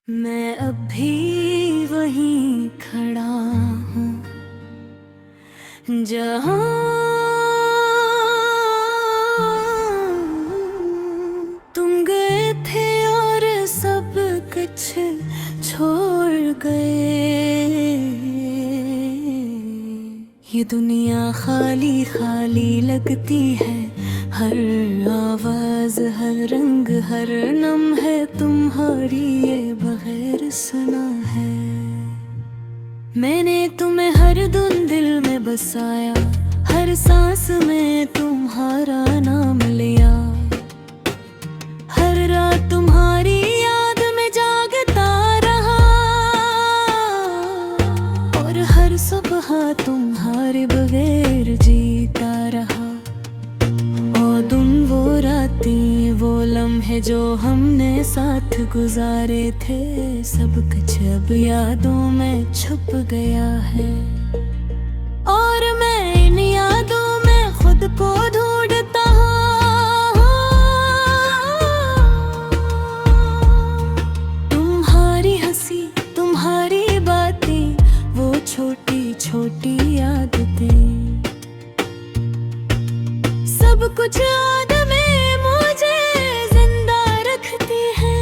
मैं अब भी वहीं खड़ा हूँ जहाँ तुम गए थे और सब कुछ छोड़ गए। ये दुनिया खाली खाली लगती है, हर आवाज हर रंग हर नम है तुम्हारी ये बगैर सुना है। मैंने तुम्हें हर धुन दिल में बसाया, हर सांस में तुम्हारा नाम लिया, हर रात तुम्हारी याद में जागता रहा और हर सुबह तुम्हारे बगैर जीता रहा। और तुम वो रातें वो लम्हे जो हमने साथ गुजारे थे, सब कुछ अब यादों में छुप गया है और मैं इन यादों में खुद को ढूंढता हूँ। तुम्हारी हंसी तुम्हारी बातें वो छोटी छोटी आदतें, सब कुछ याद में मुझे जिंदा रखती है,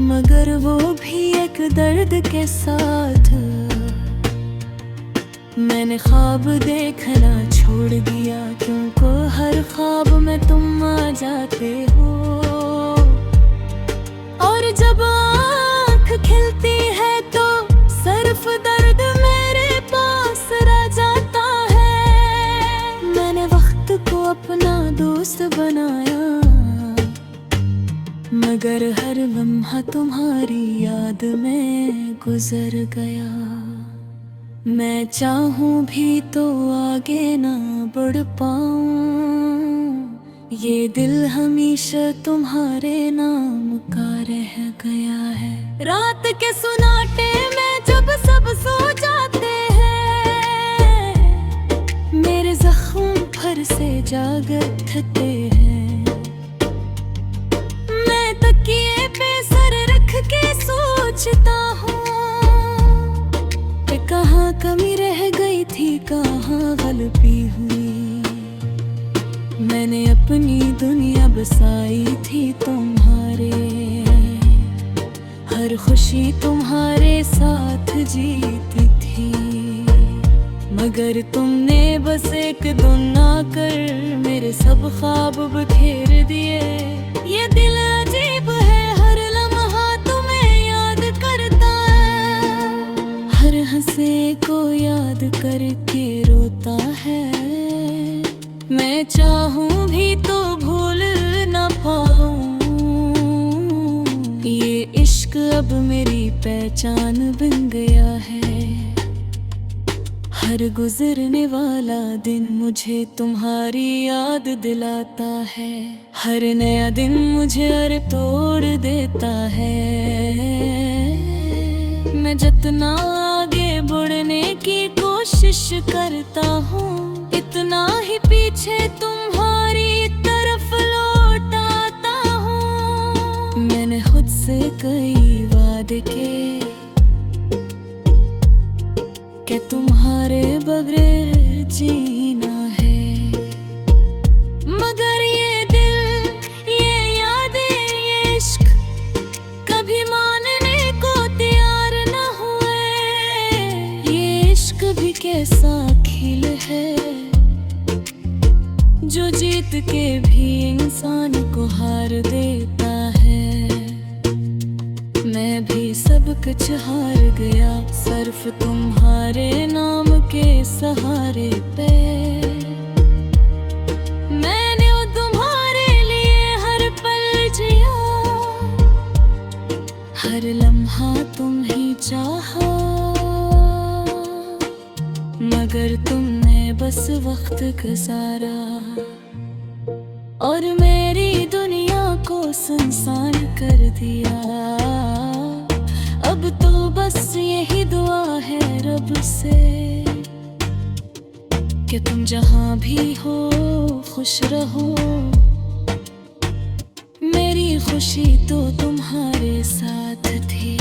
मगर वो भी एक दर्द के साथ। मैंने ख्वाब देखना छोड़ दिया क्योंकि हर ख्वाब में तुम आ जाते हो और जब आँख खिलती है तो सिर्फ दर्द मेरे पास रह जाता है। मैंने वक्त को अपना दोस्त बनाया, मगर हर लम्हा तुम्हारी याद में गुजर गया। मैं चाहूं भी तो आगे ना बढ़ पाऊं, ये दिल हमेशा तुम्हारे नाम का रह गया है। रात के सुनाटे में जब सब सो जाते हैं, मेरे जख्म फिर से जाग उठते हैं। मैं तकिए पे सर रख के सोचता हूँ कि कहाँ कमी रह गई थी, कहाँ गलती हुई। मैंने अपनी दुनिया बसाई थी तुम्हारे, हर खुशी तुम्हारे साथ जीती थी, मगर तुमने बस एक धुन आकर मेरे सब ख्वाब बखेर दिए। ये दिल अजीब है, हर लम्हा तुम्हें याद करता है, हर हंसे को याद करके रोता है। मैं चाहूं भी तो भूल ना पाऊं, ये इश्क अब मेरी पहचान बन गया है। हर गुजरने वाला दिन मुझे तुम्हारी याद दिलाता है, हर नया दिन मुझे अर तोड़ देता है। मैं जितना आगे बढ़ने की कोशिश करता हूँ, इतना ही पीछे तुम्हारी तरफ लौट आता हूँ। मैंने खुद से कई वादे कि तुम्हारे बगैर जीना है, मगर ये दिल ये यादें ये इश्क कभी मानने को तैयार न हुए। ये इश्क भी कैसा खेल है जो जीत के भी इंसान को हार देता है। मैं भी सब कुछ हार गया सिर्फ तुम्हारे नाम के सहारे पे। मैंने तुम्हारे लिए हर पल जिया, हर लम्हा तुम ही चाहा, मगर तुमने बस वक्त गुजारा और मेरी दुनिया को सुनसान कर दिया। अब तो बस यही दुआ है रब से कि तुम जहाँ भी हो खुश रहो। मेरी खुशी तो तुम्हारे साथ थी।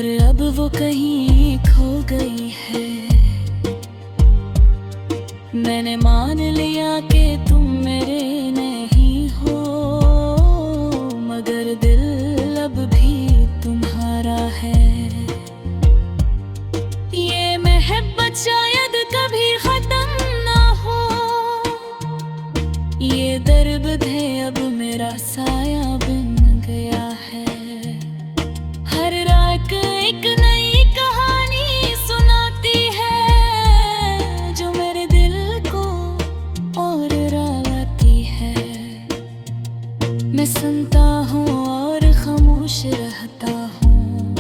और अब वो कहीं खो गई है। मैंने मान लिया कि तुम मेरे नहीं हो, मगर दिल अब भी तुम्हारा है। ये मोहब्बत शायद कभी खत्म ना हो, ये दर्द है अब मेरा साया बन गया है। हर रात एक नई कहानी सुनाती है, जो मेरे दिल को और रुलाती है। मैं सुनता हूँ और खामोश रहता हूँ,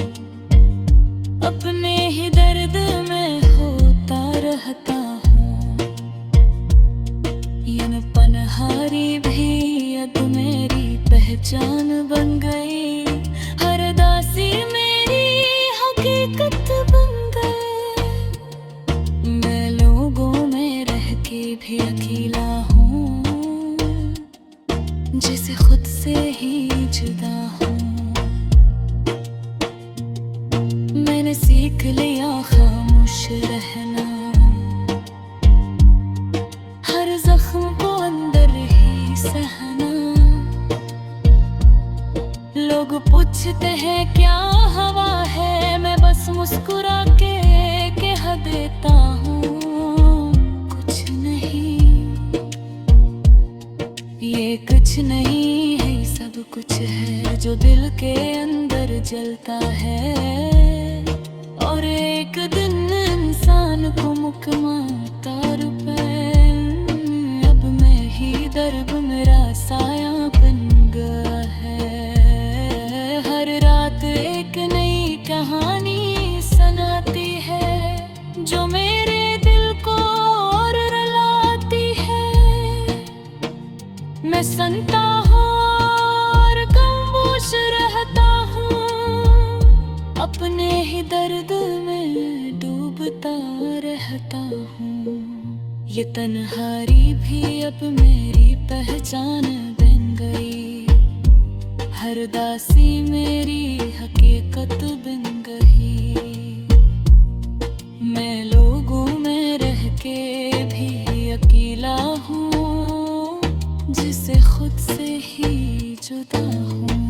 अपने ही दर्द में होता रहता हूँ। ये पनहारी भी अब मेरी पहचान बन गई, हर दासी मेरी हकीकत बन गई। मैं लोगों में रह के भी अकेला हूँ, जिसे खुद से ही जुदा हूँ। मैंने सीख लिया खामोश रहना, हर जख्म को अंदर ही सहना। लोग पूछते हैं क्या हवा है, मैं बस मुस्कुरा के कह देता हूँ कुछ नहीं। ये कुछ नहीं है, सब कुछ है जो दिल के अंदर जलता है। और एक दिन इंसान को मुकमाता रुपए, अब मैं ही दर्द मेरा साया बन गया है। हर रात एक नई कहानी सुनाती है, जो मेरे दिल को और रुलाती है। मैं सुनता हूँ और खामोश रहता हूँ, अपने ही दर्द में डूबता रहता हूँ। ये तन्हारी भी अब मेरी पहचान बन गई, हर दासी मेरी हकीकत बन गई। मैं लोगों में रह के भी अकेला हूँ, जिसे खुद से ही जुदा हूँ।